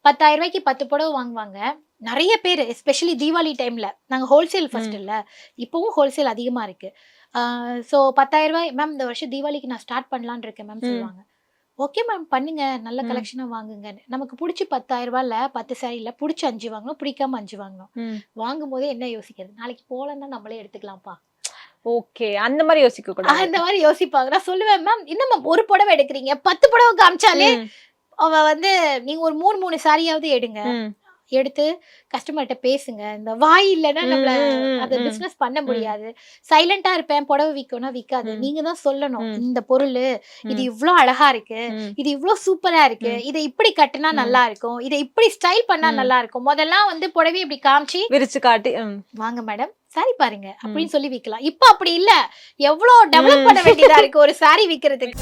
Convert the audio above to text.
10,000 ரூபாய்க்கு 10 புடவை வாங்குவாங்க. நிறைய பேர் எஸ்பெஷலி தீபாவளி டைம்ல நாங்க ஹோல்சேல் ஃபர்ஸ்ட் இல்ல, இப்பவும் ஹோல்சேல் அதிகமா இருக்கு. ஸோ 10,000 ரூபாய் மேம் இந்த வருஷம் தீபாவளிக்கு நான் ஸ்டார்ட் பண்ணலான்னு இருக்கேன் மேம் சொல்லுவாங்க. ஓகே மேம் பண்ணுங்க, நல்ல கலெக்ஷனா வாங்குங்க. நமக்கு பிடிச்சி 10,000 ரூபாய்ல 10 சாரில பிடிச்சி 5 வாங்கணும், பிடிக்காம 5 வாங்கணும். வாங்கும் போதே என்ன யோசிக்கிறது, நாளைக்கு போலன்னா நம்மளே எடுத்துக்கலாம்ப்பா. ஓகே, அந்த மாதிரி யோசிக்க கூடாது. அந்த மாதிரி யோசிப்பாங்க. நான் சொல்லுவேன் மேம் என்ன மேம் ஒரு புடவை எடுக்கிறீங்க, 10 புடவை காமிச்சாலே அவ வந்து நீங்க ஒரு 3 சாரியாவது எடுங்க, எடுத்து கஸ்டமர்கிட்ட பேசுங்க. இந்த வாய் இல்லைன்னா நம்மள அதை பிசினஸ் பண்ண முடியாது. சைலண்டா இருப்பேன், புடவை விற்கணும்னா விற்காது. நீங்க தான் சொல்லணும், இந்த பொருள் இது இவ்ளோ அழகா இருக்கு, இது இவ்ளோ சூப்பரா இருக்கு, இதை இப்படி கட்டினா நல்லா இருக்கும், இதை இப்படி ஸ்டைல் பண்ணா நல்லா இருக்கும். முதல்லாம் வந்து புடவை இப்படி காமிச்சு விரிச்சு காட்டி வாங்க மேடம் சாரி பாருங்க அப்படின்னு சொல்லி விக்கலாம். இப்ப அப்படி இல்ல, எவ்வளவு டெவலப் பண்ண வேண்டியதா இருக்கு ஒரு சாரி விக்கிறதுக்கு.